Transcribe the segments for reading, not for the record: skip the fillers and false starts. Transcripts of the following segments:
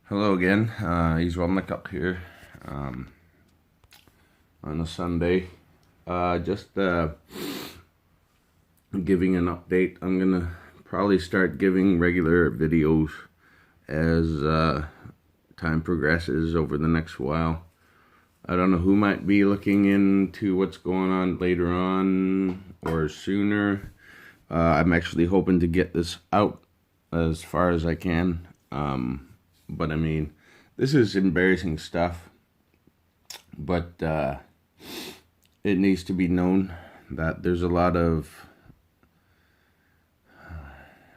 Hello again, Iqaluit here on a Sunday. Just giving an update. I'm gonna probably start giving regular videos as time progresses over the next while. I don't know who might be looking into what's going on later on or sooner. I'm actually hoping to get this out as far as I can. But I mean, this is embarrassing stuff, but it needs to be known that there's a lot of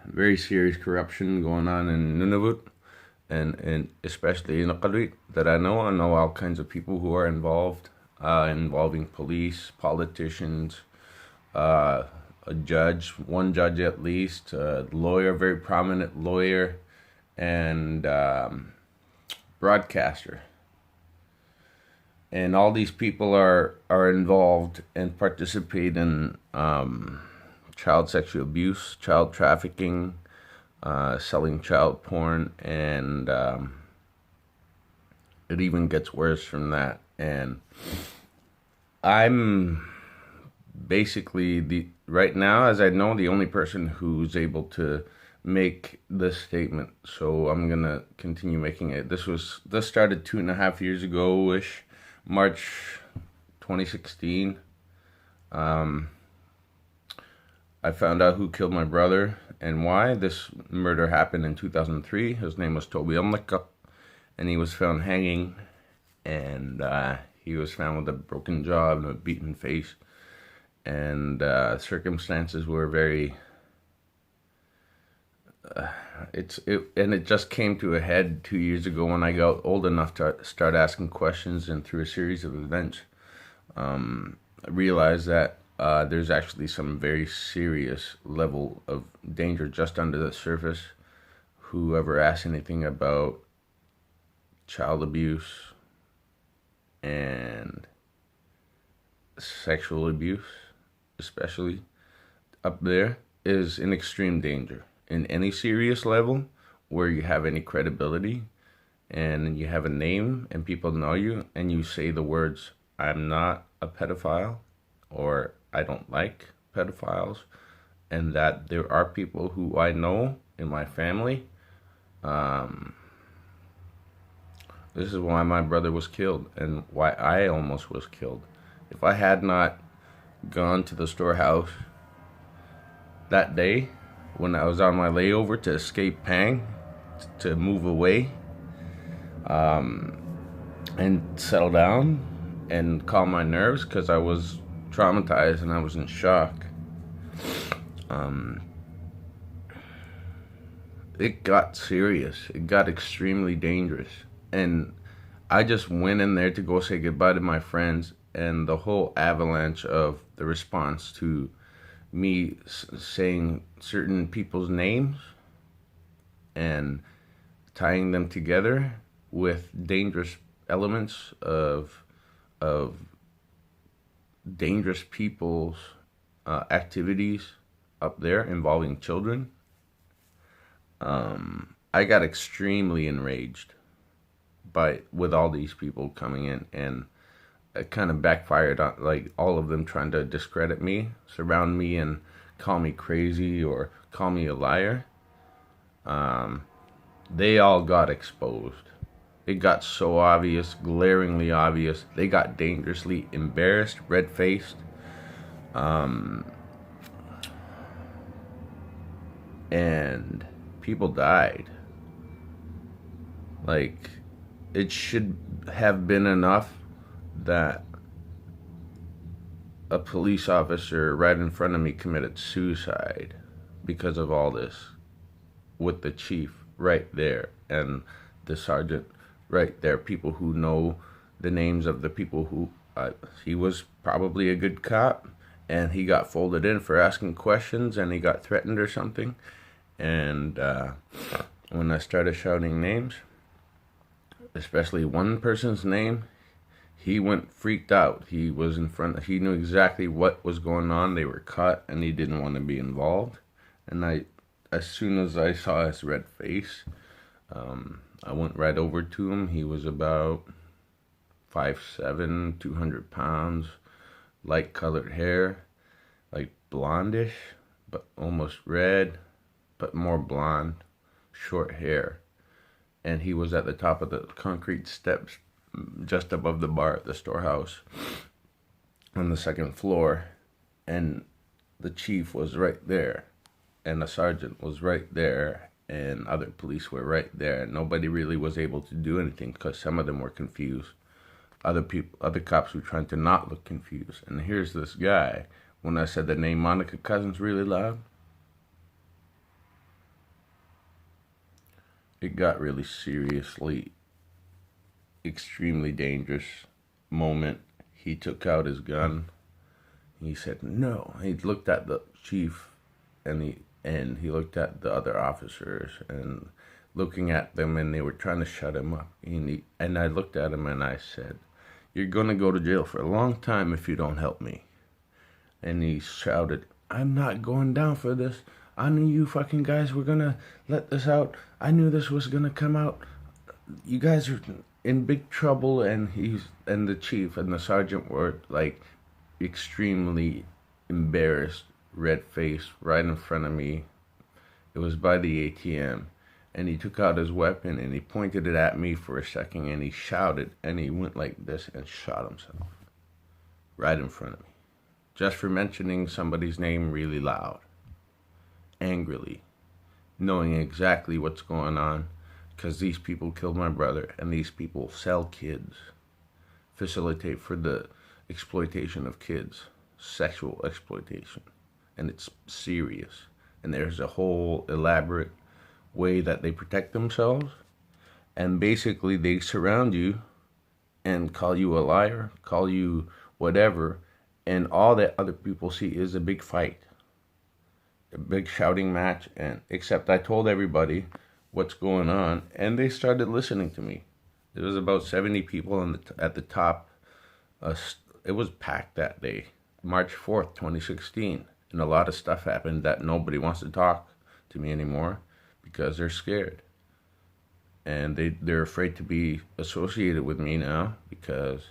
very serious corruption going on in Nunavut, and especially in Iqaluit that I know. I know all kinds of people who are involved, involving police, politicians, a judge, one judge at least, a lawyer, very prominent lawyer, and broadcaster. And all these people are involved and participate in child sexual abuse, child trafficking, selling child porn, and it even gets worse from that. And I'm basically right now, as I know, the only person who's able to make this statement. So I'm gonna continue making it. This started 2.5 years ago ish, March 2016. I found out who killed my brother and why. This murder happened in 2003. His name was Iqaluit, and he was found hanging, and he was found with a broken jaw and a beaten face, and circumstances were very it just came to a head 2 years ago when I got old enough to start asking questions, and through a series of events, I realized that there's actually some very serious level of danger just under the surface. Whoever asks anything about child abuse and sexual abuse, especially up there, is in extreme danger. In any serious level where you have any credibility and you have a name and people know you and you say the words, "I'm not a pedophile," or "I don't like pedophiles," and that there are people who I know in my family. This is why my brother was killed and why I almost was killed. If I had not gone to the storehouse that day when I was on my layover to escape Pang, to move away, and settle down and calm my nerves, because I was traumatized and I was in shock. It got serious. It got extremely dangerous. And I just went in there to go say goodbye to my friends, and the whole avalanche of the response to me saying certain people's names and tying them together with dangerous elements of dangerous people's activities up there involving children. I got extremely enraged with all these people coming in, and it kind of backfired on, like, all of them trying to discredit me, surround me, and call me crazy or call me a liar. They all got exposed. It got so obvious, glaringly obvious. They got dangerously embarrassed, red-faced. And people died. Like, it should have been enough that a police officer right in front of me committed suicide because of all this, with the chief right there and the sergeant right there, people who know the names of the people who he was probably a good cop, and he got folded in for asking questions, and he got threatened or something. And when I started shouting names, especially one person's name, he went freaked out. He was in front. He knew exactly what was going on. They were caught, and he didn't want to be involved. And as soon as I saw his red face, I went right over to him. He was about 5'7", 200 pounds, light colored hair, like blondish, but almost red, but more blonde, short hair. And he was at the top of the concrete steps just above the bar at the storehouse on the second floor. And the chief was right there, and the sergeant was right there, and other police were right there. Nobody really was able to do anything because some of them were confused. Other cops were trying to not look confused. And here's this guy. When I said the name Monica Cousins really loud, it got really seriously, extremely dangerous moment. He took out his gun. He said, no. He looked at the chief, and he looked at the other officers, and looking at them, and they were trying to shut him up. And I looked at him, and I said, you're going to go to jail for a long time if you don't help me. And he shouted, I'm not going down for this. I knew you fucking guys were going to let this out. I knew this was going to come out. You guys are in big trouble. And the chief and the sergeant were like extremely embarrassed, red faced, right in front of me. It was by the ATM. And he took out his weapon and he pointed it at me for a second, and he shouted, and he went like this and shot himself right in front of me, just for mentioning somebody's name really loud, angrily, knowing exactly what's going on, because these people killed my brother, and these people sell kids, facilitate for the exploitation of kids, sexual exploitation, and it's serious. And there's a whole elaborate way that they protect themselves, and basically they surround you and call you a liar, call you whatever, and all that other people see is a big fight, a big shouting match. And except I told everybody what's going on, and they started listening to me. There was about 70 people at the top. It was packed that day, March 4th, 2016, and a lot of stuff happened that nobody wants to talk to me anymore, because they're scared, and they're afraid to be associated with me now, because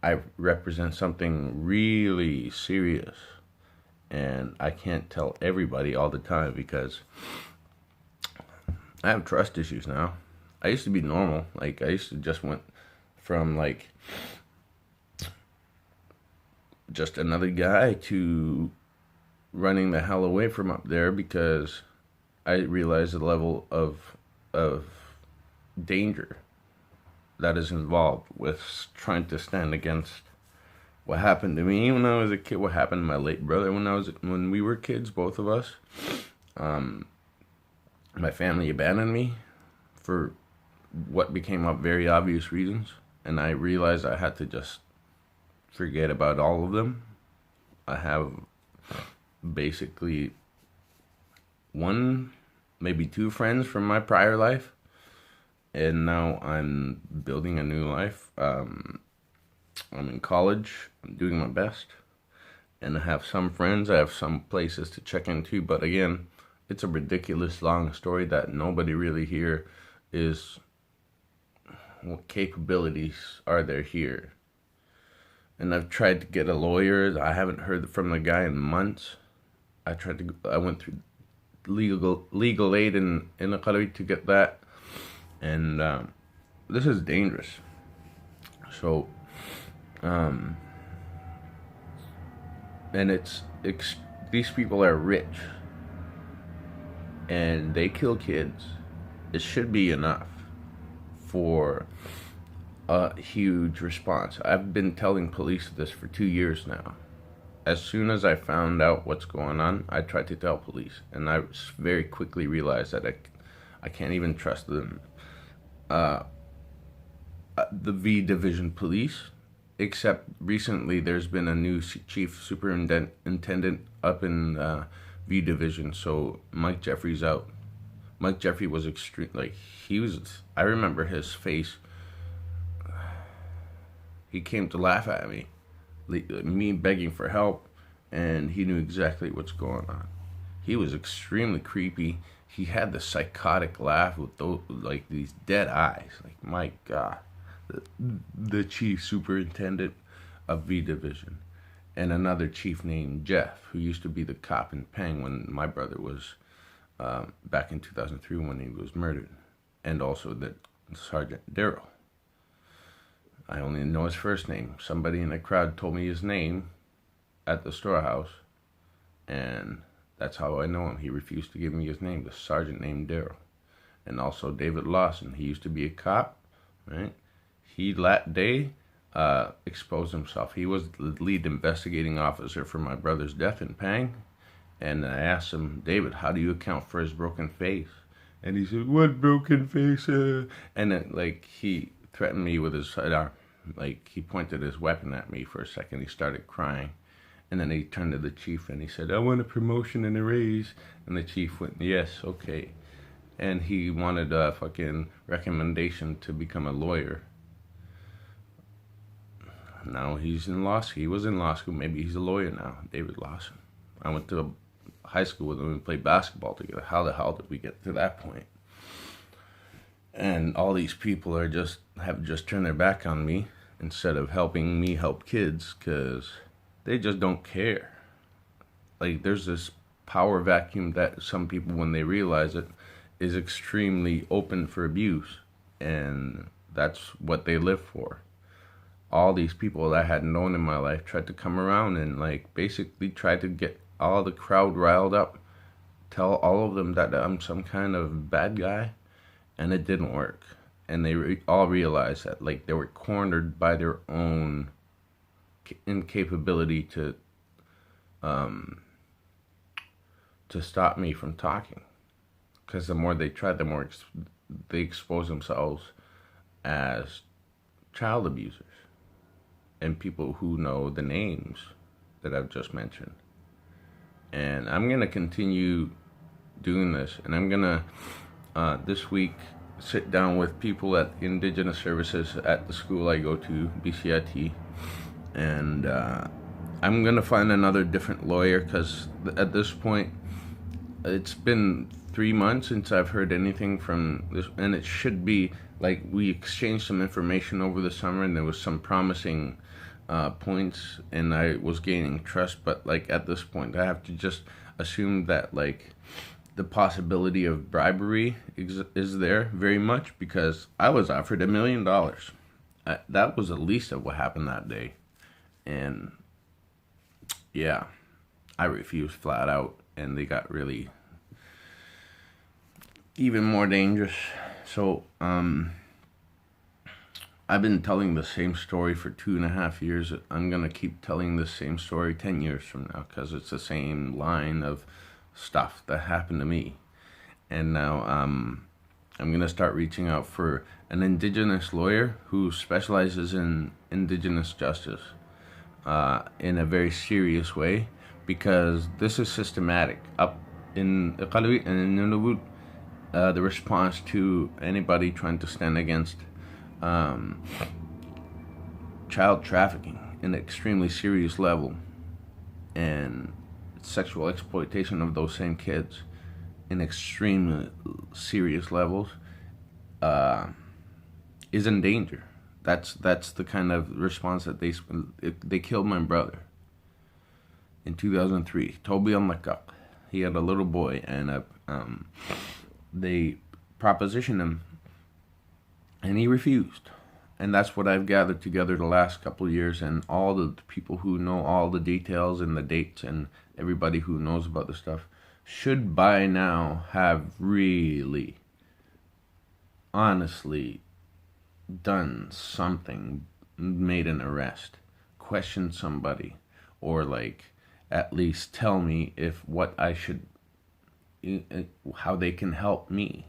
I represent something really serious, and I can't tell everybody all the time because I have trust issues now. I used to be normal. Like, I used to just went from like just another guy to running the hell away from up there, because I realized the level of danger that is involved with trying to stand against what happened to me when I was a kid, what happened to my late brother when we were kids, both of us. My family abandoned me for what became up very obvious reasons, and I realized I had to just forget about all of them. I have basically one, maybe two friends from my prior life, and now I'm building a new life. I'm in college. I'm doing my best, and I have some friends. I have some places to check into, but again, it's a ridiculous long story that nobody really here is. What capabilities are there here? And I've tried to get a lawyer. I haven't heard from the guy in months. I went through legal aid in Iqaluit to get that, and this is dangerous. So, and these people are rich, and they kill kids. It should be enough for a huge response. I've been telling police this for 2 years now. As soon as I found out what's going on, I tried to tell police, and I very quickly realized that I can't even trust them. The V Division Police, except recently there's been a new chief superintendent up in V Division, so Mike Jeffrey's out. Mike Jeffrey was extreme, I remember his face. He came to laugh at me begging for help, and he knew exactly what's going on. He was extremely creepy, he had the psychotic laugh with those, like, these dead eyes. Like, my God. The chief superintendent of V Division, and another chief named Jeff, who used to be the cop in Pang when my brother was back in 2003 when he was murdered, and also the Sergeant Daryl. I only know his first name. Somebody in the crowd told me his name at the storehouse, and that's how I know him. He refused to give me his name, the sergeant named Daryl. And also David Lawson. He used to be a cop, right? He that day exposed himself. He was the lead investigating officer for my brother's death in Pang. And I asked him, David, how do you account for his broken face? And he said, what broken face? And then, like, he threatened me with his sidearm. Like, he pointed his weapon at me for a second. He started crying. And then he turned to the chief and he said, I want a promotion and a raise. And the chief went, yes, okay. And he wanted a fucking recommendation to become a lawyer. Now he's in law school. He was in law school. Maybe he's a lawyer now, David Lawson. I went to high school with him and played basketball together. How the hell did we get to that point? And all these people have just turned their back on me instead of helping me help kids, because they just don't care. Like, there's this power vacuum that some people, when they realize it, is extremely open for abuse, and that's what they live for. All these people that I had known in my life tried to come around and, like, basically try to get all the crowd riled up, tell all of them that I'm some kind of bad guy, and it didn't work. And they all realized that, like, they were cornered by their own incapability to stop me from talking. Because the more they tried, the more they exposed themselves as child abusers and people who know the names that I've just mentioned. And I'm going to continue doing this. And I'm going to, this week, sit down with people at Indigenous Services at the school I go to, BCIT. And I'm going to find another different lawyer, because at this point, it's been 3 months since I've heard anything from this. And it should be, like, we exchanged some information over the summer, and there was some promising points, and I was gaining trust. But, like, at this point, I have to just assume that, like, the possibility of bribery is there very much, because I was offered $1 million. That was the least of what happened that day. And yeah, I refused flat out, and they got really even more dangerous. So I've been telling the same story for 2.5 years. I'm gonna keep telling the same story 10 years from now, because it's the same line of stuff that happened to me. And now I'm gonna start reaching out for an indigenous lawyer who specializes in indigenous justice in a very serious way, because this is systematic. Up in Iqaluit and Nunavut, the response to anybody trying to stand against child trafficking in an extremely serious level, and sexual exploitation of those same kids in extremely serious levels, is in danger. That's the kind of response that they killed my brother in 2003. Toby Makak. He had a little boy, and they propositioned him, and he refused. And that's what I've gathered together the last couple of years, and all the people who know all the details and the dates, and everybody who knows about the stuff should by now have really, honestly, done something, made an arrest, questioned somebody, or, like, at least tell me if what I should, how they can help me.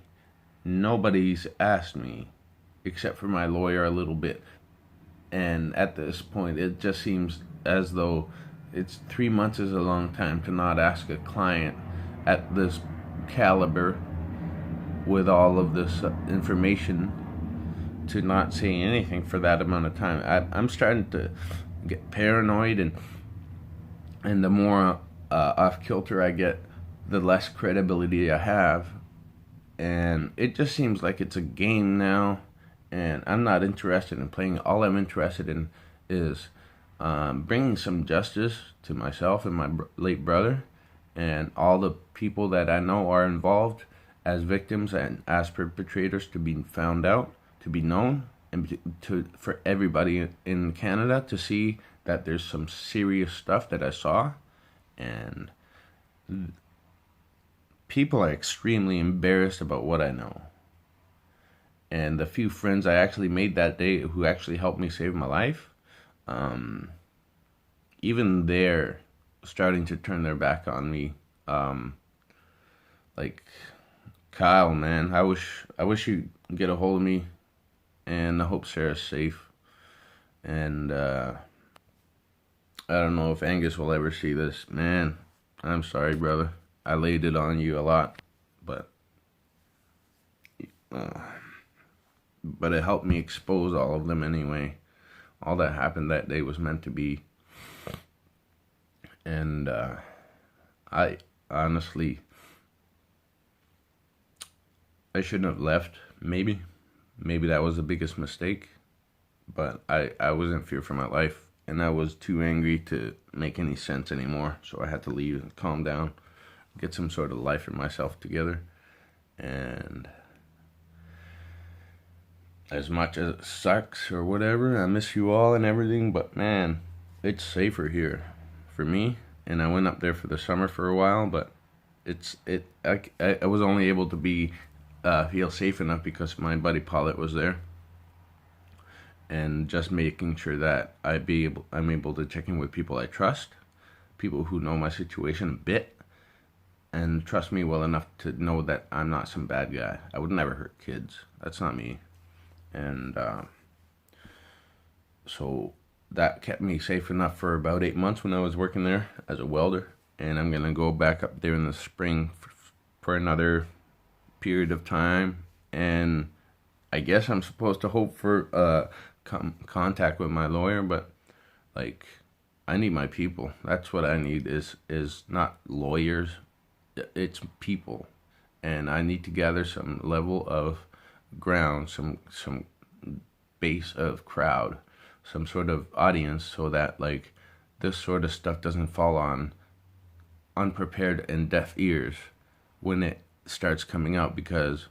Nobody's asked me, except for my lawyer a little bit. And at this point, it just seems as though 3 months is a long time to not ask a client at this caliber with all of this information to not say anything for that amount of time. I'm starting to get paranoid, and the more off kilter I get, the less credibility I have, And it just seems like it's a game now, and I'm not interested in playing. All I'm interested in is bringing some justice to myself and my late brother, and all the people that I know are involved as victims and as perpetrators to be found out, to be known, and for everybody in Canada to see that there's some serious stuff that I saw, and people are extremely embarrassed about what I know. And the few friends I actually made that day who actually helped me save my life, even they're starting to turn their back on me. Like Kyle, man, I wish you'd get a hold of me, and I hope Sarah's safe. And I don't know if Angus will ever see this, man. I'm sorry, brother. I laid it on you a lot, but it helped me expose all of them anyway. All that happened that day was meant to be. And I honestly, I shouldn't have left. Maybe that was the biggest mistake. But I was in fear for my life, and I was too angry to make any sense anymore. So I had to leave and calm down, get some sort of life for myself together. And as much as it sucks or whatever, I miss you all and everything, but man, it's safer here for me. And I went up there for the summer for a while, but I was only able to be feel safe enough because my buddy Paulette was there, and just making sure that I'm able to check in with people I trust, people who know my situation a bit, and trust me well enough to know that I'm not some bad guy. I would never hurt kids. That's not me. And so that kept me safe enough for about 8 months when I was working there as a welder. And I'm going to go back up there in the spring for another period of time. And I guess I'm supposed to hope for contact with my lawyer, but like, I need my people. That's what I need is not lawyers. It's people. And I need to gather some level of ground, some base of crowd, some sort of audience, so that like this sort of stuff doesn't fall on unprepared and deaf ears when it starts coming out, because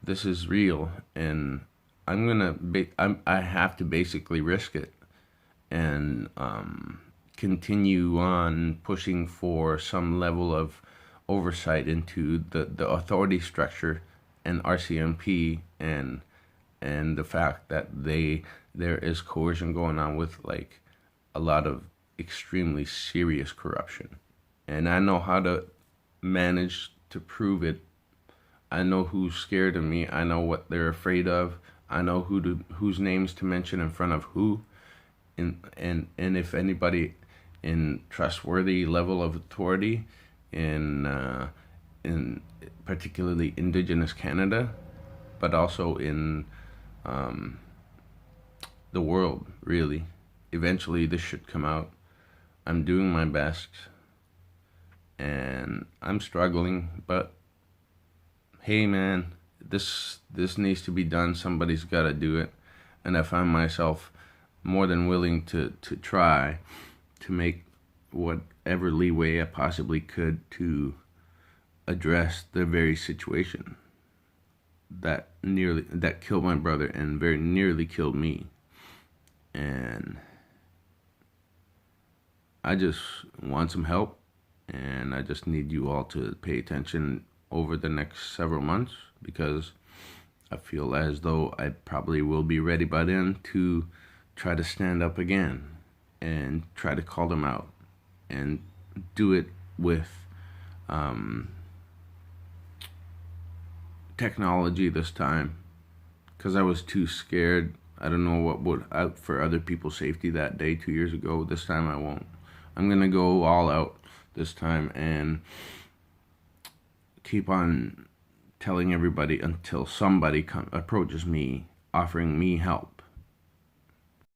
this is real, and I have to basically risk it and continue on pushing for some level of oversight into the authority structure and RCMP, and the fact that there is coercion going on with like a lot of extremely serious corruption. And I know how to manage to prove it. I know who's scared of me. I know what they're afraid of. I know whose names to mention in front of who, and if anybody in trustworthy level of authority in particularly indigenous Canada, but also in the world, really. Eventually this should come out. I'm doing my best, and I'm struggling, but hey man, this needs to be done. Somebody's got to do it. And I find myself more than willing to try to make whatever leeway I possibly could to address the very situation that killed my brother and very nearly killed me. And I just want some help, and I just need you all to pay attention over the next several months, because I feel as though I probably will be ready by then to try to stand up again and try to call them out, and do it with technology this time, because I was too scared. I don't know what would out for other people's safety that day 2 years ago. This time I won't. I'm gonna go all out this time and keep on telling everybody until somebody approaches me offering me help.